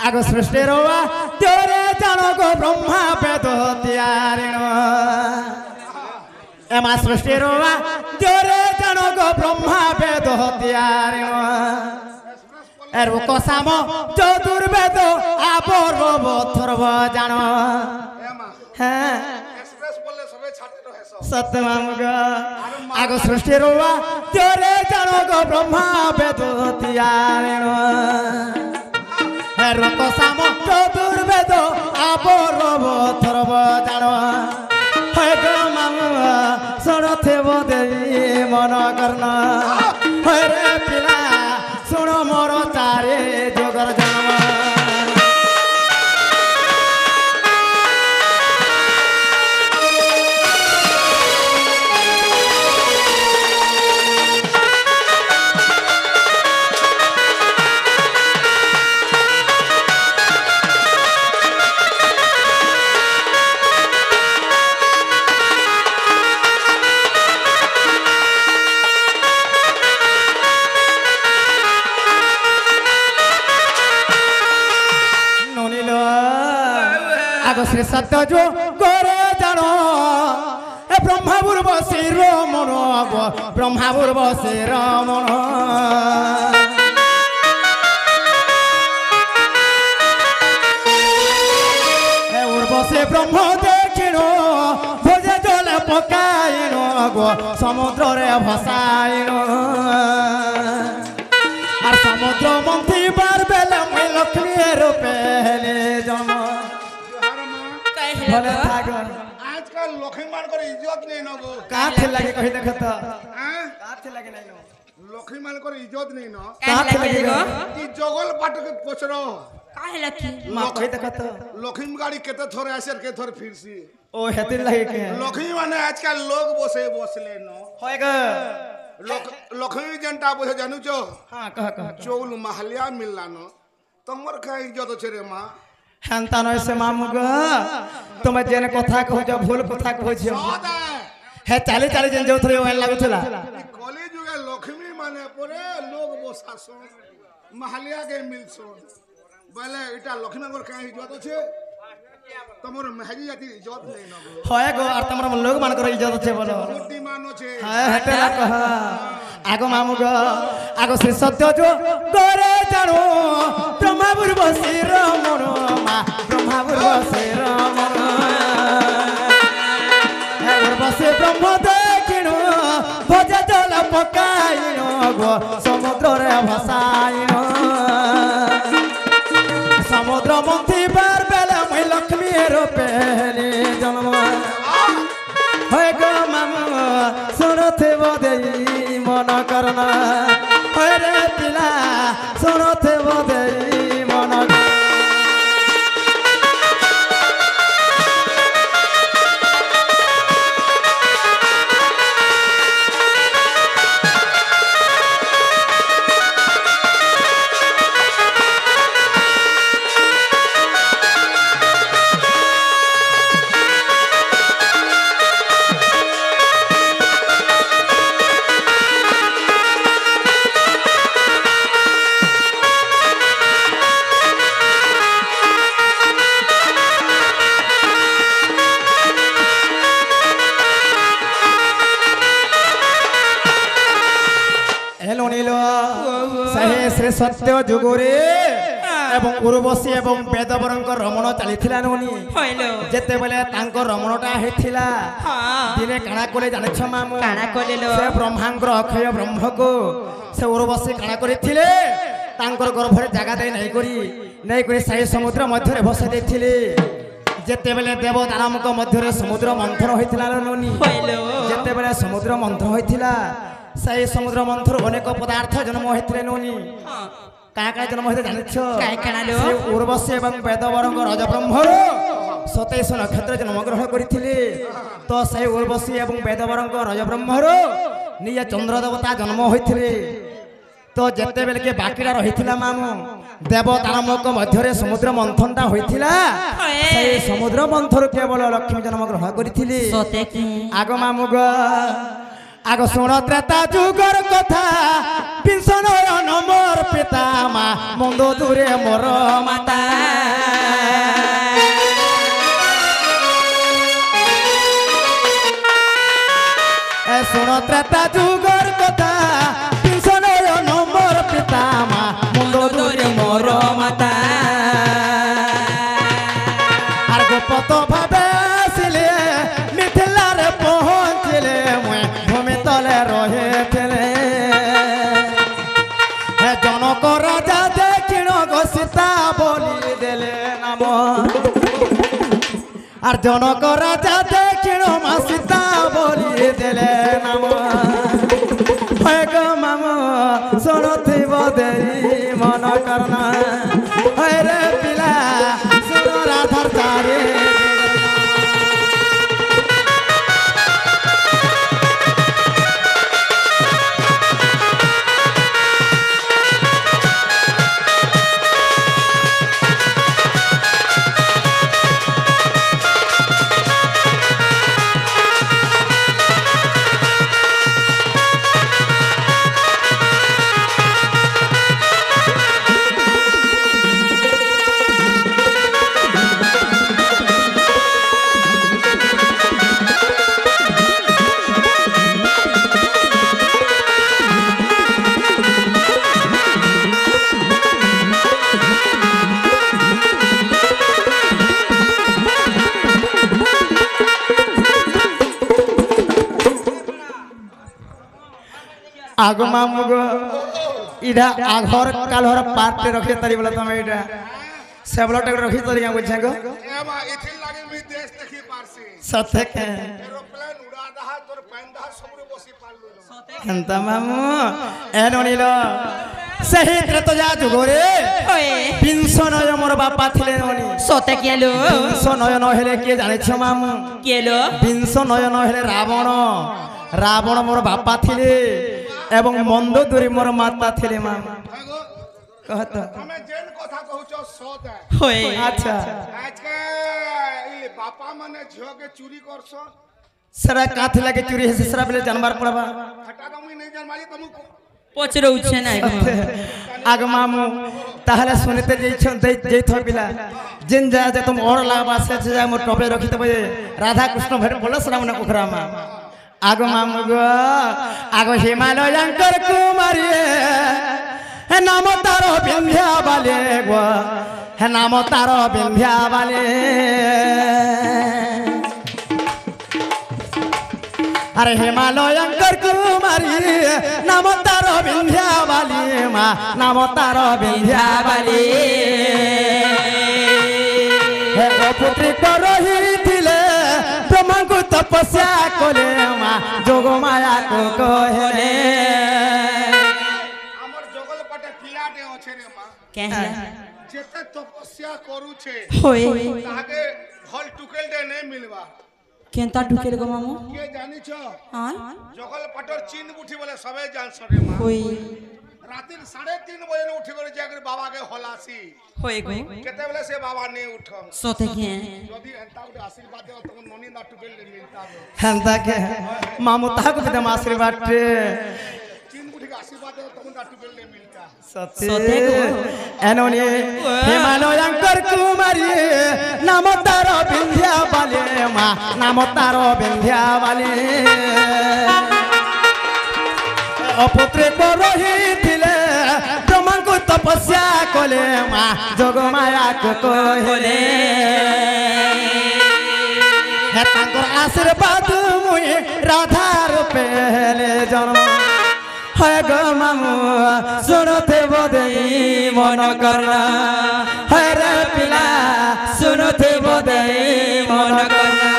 आग सृष्टि रोवा तेरे जानो गो ब्रह्मा वेद त्यारिण एमा सृष्टि रोवा तेरे जानो गो ब्रह्मा वेद त्यारिण एरुको साम चतुर्वेद आपर्व थर्व जान सत्यमामुग आग सृष्टि रोवा तेरे जानो गो ब्रह्मा वेद त्यारिण एरुको साम चतुर्वेद आपर्व थर्व जान हे गो मामुग सुनथेब देवी मन करना हे रे पिला सुन मोर चारे जोगर जन्म श्री सत्य जो गोरे जानो ब्रह्मा पूर्व शिर मन ब्रह्मा पूर्व शिर मन उर्वशी ब्रह्म देखिण भोजे जल पकाइण गो समुद्र रे भसाइण और समुद्र मंथी बार बेले मैं लक्ष्मी रूपे जन्म आजकल लक्ष्मी मान कर इज्जत नहीं न गो काथे लगे कहि देख त काथे लगे नहीं लक्ष्मी मान कर इज्जत नहीं न काथे लगे गो ई जगल पाट के पोछरो काहे लखी मा कहि देख त लक्ष्मी गाड़ी केते थोरे आसे के थोरे फिरसी ओ हेते लगे के लक्ष्मी माने आजकल लोग बसले न होय ग लक्ष्मी जनता बसे जानू छो हां कह चौल महलिया मिलला न तमर का इज्जत छे रे मां हेंता नय से मामुग तुम जेने कथा कहू जो भूल कथा कहू छ हे चाली चाली जन जो थरे ओन लागुथला कॉलेज जुगे लक्ष्मी माने परे लोग बसासो महलिया के मिलसो बोले इटा लक्ष्मी गोर का इज्जत छे तमर महजी जाति इज्जत नहीं न होय गो और तमर लोग मान कर इज्जत छे बोलो बुद्धि मानो छे हां हटे ना कह आगो मामुग आगो श्री सत्य जो गोरे जानो ब्रह्मा पूर्व शिर मन ब्रह्मा पूर्व शिर मन हे उर्वशी ब्रह्म देखिण भोजे जल पकाइण गो समुद्र रे भसाइण समुद्र मंथी बार बेले मैं लक्ष्मी रूपे जन्म हे गो मामू सुनथेब देई मन करना हे रे पिला सुनथेब देई मन श्री सत्य जुगरे एवं उर्वशी एवं वेदवरंक रमण चलीथिला नोनी जेते बेले तांको रमणटा हेथिला दिने काना कोले जानिछ मामू काना कोले लो से ब्रह्मांकर अक्षय ब्रह्म को से उर्वशी काना करिथिले तांकर गर्भरे जागा दे नै करी साई समुद्र मध्य रे भसा देथिले जेते बेले देव दानवक मध्य रे समुद्र मंथन होइथिला नोनी जेते बेले समुद्र मंथन होइथिला साई समुद्र मंथन अनेक पदार्थ जन्म होइथिले नोनी का जन्म होते जानिछ से उर्वशी एवं वेदवरंग रजब्रह्मर 27 नक्षत्र जन्म ग्रहण करथिले तो से उर्वशी एवं वेदवरंग रजब्रह्मर निज चंद्र देवता जन्म होइथिले तो जेते बेले के बाकीरा रहिथिला मामू देव दानवक मध्य समुद्र मंथनटा होइथिला से समुद्र मंथन केवल लक्ष्मी जन्म ग्रहण करथिले आग मामू আগ শুণ ত্রেতা যুগর কথা বিংশ নয়ন মোর পিতা মা মন্দ দূরে মোর মাতা শুণ ত্রেতা যুগর কথা বিংশ নয়ন মোর পিতা মা মন্দ দূরে মোর মাতা আর গোপত ভাবে আসিলে মিথিলারে পৌঁছিলে মুই ভূমি তলে রহিছিলে হে জনক রাজা দেখিণ গো সীতা বলি দেলে নাম আর জনক রাজা দেখিণ মা সীতা বলি দেলে নাম হয় গো মাম শুণুথিব দেই মন করনা হয় রে পিলা শুণ রাধার চারে আগমা মুগ ইডা আঘর কালহর পার্টে রখে তারি বলা তুমি ইডা সেবলটা রখি তারি বুঝছ গো এমা ইথিল লাগি মি দেশ দেখি পারছি সতে কে এরোপ্লেন উড়া দাহা তোর প্যান দাহা সবরে বসি পারলু হেন্তা মামু এননিল সেই ত্রেতয়া যুগরে বিংশ নয় মোর বাপা ছিলে ননি সতে কেলো বিংশ নয়ন হেলে কে জানিছ মামু কেলো বিংশ নয়ন হেলে রাবণ রাবণ মোর বাপা ছিলে এবং মন্দ দূরে মোর মাতা ছিলে মামু কহত তুমি যেন কথা কহুছ সত হয়ে আচ্ছা আজকে ইলে বাপা মানে ঝিওকে চুরি করছ সেরা কাথ লাগে চুরি হেসে সেরা বলে জানবার পড়বা হটা তুমি নেই জানমালি তুমি পচরে উঠছে না আগ মামু তাহলে শুনিতে যেই থবিলা জিন যা যে তুমি ওর লাগবা সে যা মোর টপে রখি তবে রাধা কৃষ্ণ ভেট বলে সেরা মনে কুখরা মা আগ মামু গো আগ হিমালয়ঙ্কর কুমারী হে নাম তার বিন্ধ্যা বালে গো হে নাম তার বিন্ধ্যা বালে আরে হিমালয়ঙ্কর কুমারী নাম তার বিন্ধ্যা বালি মা নাম তার বিন্ধ্যা বালি হে পুত্রী রহিছিলে ব্রহ্মাঙ্কু তপস্যা কলে মা যোগ মায়া কহেলে আমার জগল পাটে পিলাটে আছে রে মা কেন যেতে তপস্যা করুছে হয়ে তাকে ফল টুকেলটে নেই মিলবা কেনতা ঢুকেল গো মামু কে জানিছ আর জগল পাটর চিন বুঠি বলে সবাই জানছ রে মা হই রাতের 3:30 বজে উঠি করে যাকে বাবাকে হলাসি হয়ে গো কেতেবেলে সে বাবা নে উঠ সতে কে যদি এন্তা গুটে আশীর্বাদ দেও তখন ননি না টুকেলটে মিলতা হেন্তাকে মামু তাহাকে বিদাম আশীর্বাদ চিন বুঠিকে আশীর্বাদ দেও তখন না টুকেলটে মিলতা সতে এননি হিমালয়ঙ্কর কুমারী নাম তার বিন্ধ্যা বালে মা নাম তার বিন্ধ্যা বালে অপুত্রে রহিছিলে ব্রহ্মাঙ্কু তপস্যা কলে মা যোগ মায়া কহেলে হে তাঙ্কর আশীর্বাদ মুই রাধার পেলে জন্ম হয় গো মামু শুনতে বদেই মন করনা হয় রে পিলা শুনতে বদেই মন করনা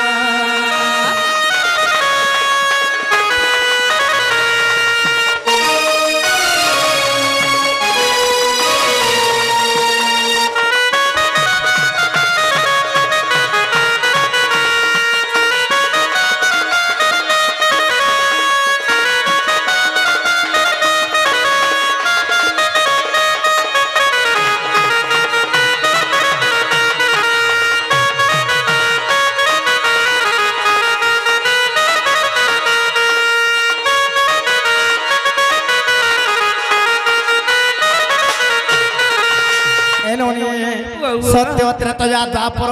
এননি সত্য ত্রেতয়া দ্বাপর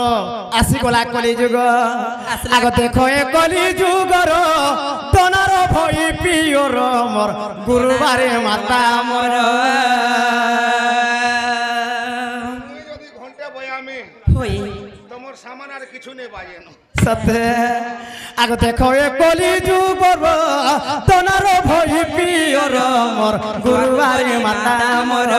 আসি গলা কলি যুগ আগ দেখো এ কলি যুগর দনার ভই পিওর মোর গুরুবারে মাতা মোর তুই যদি ঘন্টা বয়ামি হই তোমার সামান আর কিছু নেই বাজেন সত্য আগ দেখো এ কলি যুগর দনার ভই পিওর মোর গুরুবারে মাতা মোর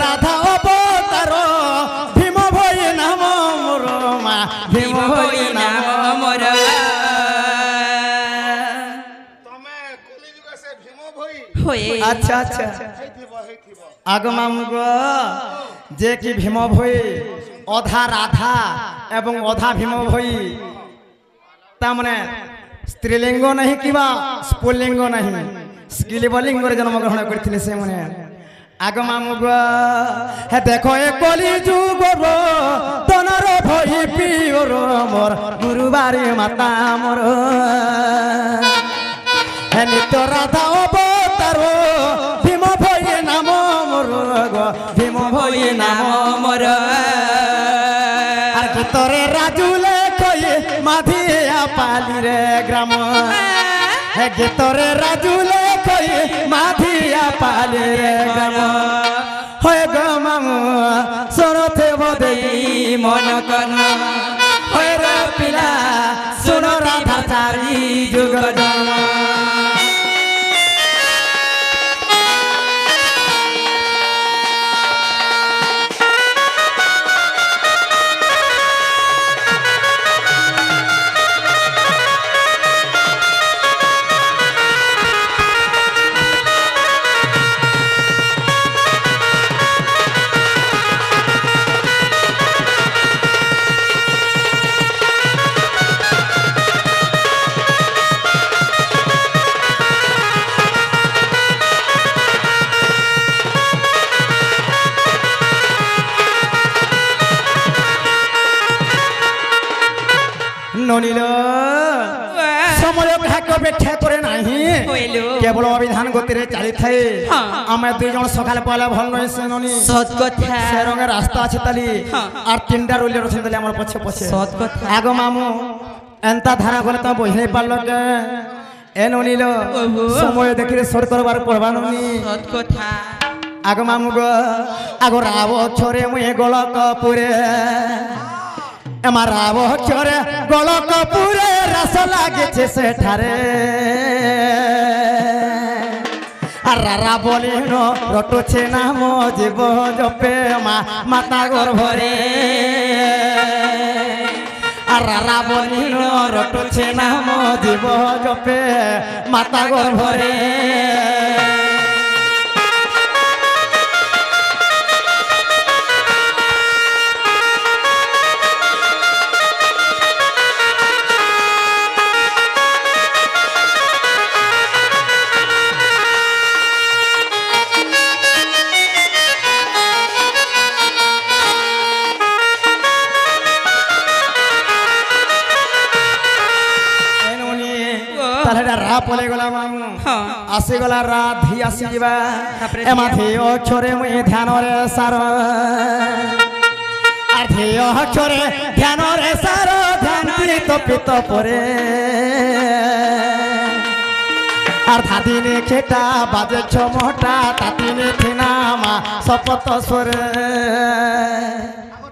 রাধা অবতার ভীম ভই নাম মোর মা ভীম ভই নাম মোর তুমি কলিযুগ সে ভীম ভই হই আচ্ছা আচ্ছা হেইথিব আগমাম গো যে কি ভীম ভই অধা রাধা এবং অধা ভীম ভই তা মানে স্ত্রীলিঙ্গ নাহি কিবা স্ফুলিঙ্গ নাহি স্কিলিবলিঙ্গরে জন্মগ্রহণ করেছিলে সে মানে আগমাম গো হে দেখো এ কলি যুগ তনর ভই পিওর মোর গুরুবারে মাতা মোর হে নিত্য রাধা অবতার ভীম ভই নাম মোর গো ভীম ভই নাম মোর আর ভিতরে রাজুলে কই মাধিয়া পালি রে গ্রাম হে গীতরে রাজুলে কই মাধিয়া পালি রে গ্রাম হয় গো মামু সরথে বদেই মন কন হয় রে পিলা শুন রাধা চারি যুগ জন্ম ননিল সময় কাহাকে ব্যাখ্যা করে নাহি কেবল অবিধান গতিরে চালি থাকে আমি দুই জন সকালে পয়লা ভাল নয় সে ননি সৎ কথা সে রঙের রাস্তা আছে তালি আর তিনটা রুলে রয়েছে তালি আমার পছে পছে সৎ কথা আগ মামু এন্তা ধারা করে তো বুঝে পারল কে এ ননিল সময় দেখিলে সর করবার পড়বা ননি সৎ কথা আগ মামু গো আগ রাব ছরে মুই গোলক পুরে আমার রাব ছরে গোলক পুরে রস লাগেছে সেঠারে আর রারা বলিন রটুছে নাম জীব জপে মা মাতা গর্ভরে আর রারা বলিন রটুছে নাম জীব জপে মাতা গর্ভরে পলে গলা মামু আসি গলা রাধি আসি যা এমাথি অক্ষরে মুই ধ্যানরে সার আর ধেয় অক্ষরে ধ্যানরে সার ধ্যান তপিত পরে আর ধাদিনে খেটা বাজে ছমটা তাতিনে থিনামা শপথ সরে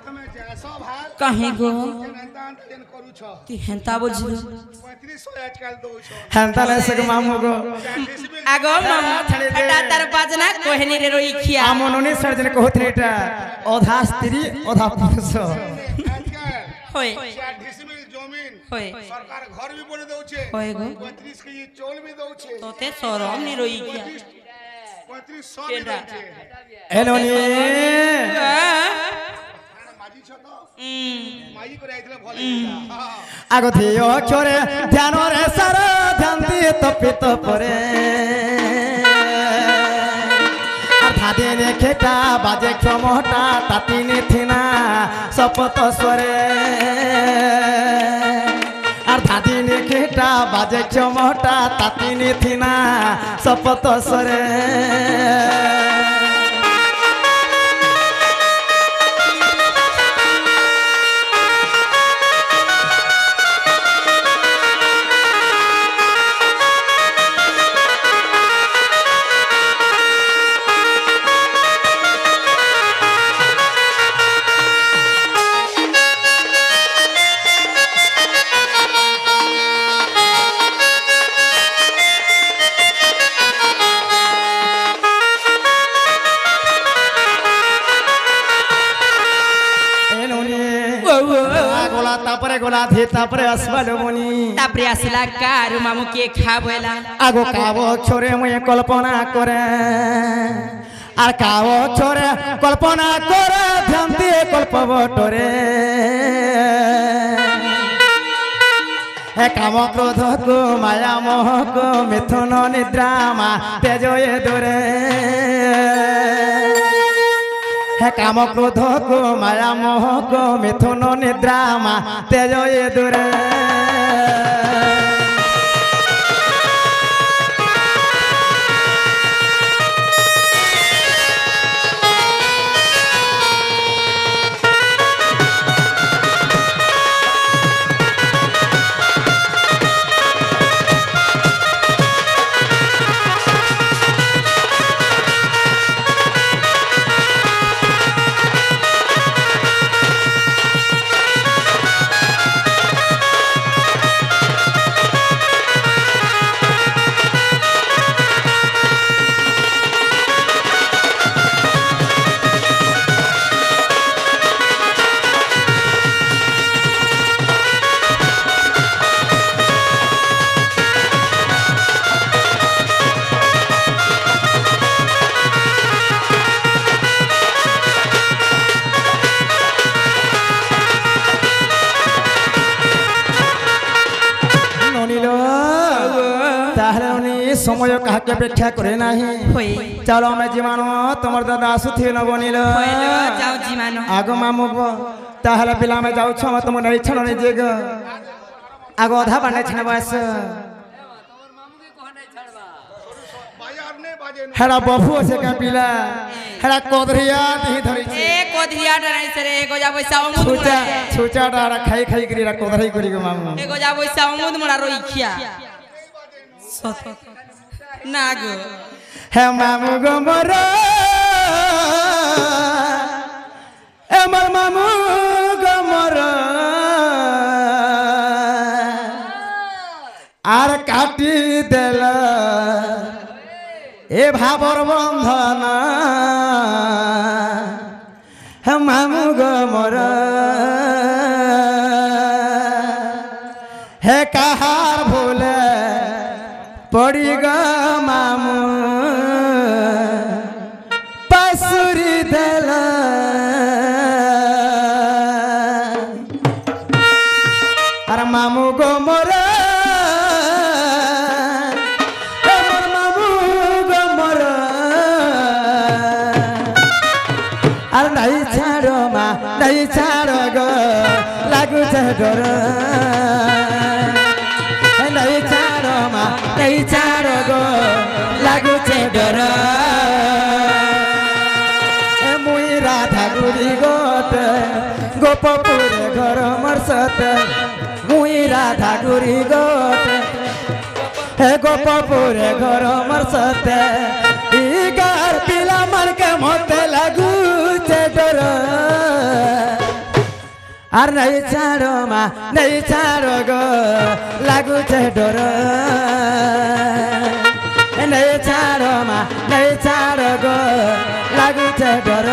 তুমি যাস ভাল কাহে গো তেন করুছ তুই হেন্তা বুঝিল 3500 আজকাল দউছ হেন্তালে সে মামু গো আগো মামা এটা তার বাজনা কোহেনি রে রই খিয়া আমননি সর্জন কহতনি এটা অধা স্ত্রী অধা পুরুষ আজকাল হই 40 মিল জমিন হই সরকার ঘর भी বনে দউছে হই গো 35 কেজি চৌল भी দউছে তোতে সরম নি রই খিয়া 3500 भी দউছে এলনি মাঝি ছ তো মাঝি করে আইতলে ভালো আগথি অক্ষরে ধ্যানরে সার ধ্যান দিয়ে তপিত পরে আর ধাদিনে খেটা বাজে ক্ষমতা তাতিনে থিনা শপথ স্বরে আর ধাদিনে খেটা বাজে চমটা তাতিনি থিনা শপথ সরে গোলা ধে তারপরে আসবালো মনি তারপরে আসিলা কারু মামু কে খাবলা আগো কাবো ছোরে মুই কল্পনা করে আর কাবো ছোরে কল্পনা করে ধ্যান দিয়ে কল্প বটরে হে কাম ক্রোধ কো মায়া মোহ কো মিথুন নিদ্রা মা তেজয়ে দূরে হে কাম ক্রোধ কো মায়া মোহ কো মিথুন নিদ্রা মা তেজয়ে দূরে সময় কাহাকে অপেক্ষা করে নাহি চলো আমি জীবাণু তোমার দাদা আসুথিবে ন বনিল যাও জীবাণু আগ মামু তাহলে পিলা আমি যাউছ তুমি নেই ছাড় নিজে গ আগ অধা বানে ছাড় বয়স হেরা বহু আছে কা পিলা হেরা কদরিয়া দেহি ধরিছে এ কদরিয়া ডরাইছে রে গজা পয়সা অমুদ ছুচা ছুচাটা খাই খাই করি রা কদরাই করি গো মামু এ গজা পয়সা অমুদ মোরা রইখিয়া না গো হে মামু গো মর আমার মামু গো মর আর কাটি দেল এ ভাবর বন্ধন হে মামু গো মর হে কাহার ভুলে পড়ি গো মামু পাশুরি দেল আর মামু গো মর মামু গো মর আর নাই ছাড় মা নাই ছাড় গো লাগুছে ডর নাই ছাড় মা নাই ছাড় গো লাগুছে ডর মুই রাধা গুড়ি গোটে গোপপুরে ঘর মরসতে মুই রাধা গুড়ি গোটে হে গোপপুরে ঘর মরসতে ই গার পিলা মানকে মতে লাগুছে ডর আর নাই ছাড়ো মা নাই ছাড়ো গো লাগুছে ডর নাই ছাড়ো মা নাই ছাড়ো গো লাগুছে ডর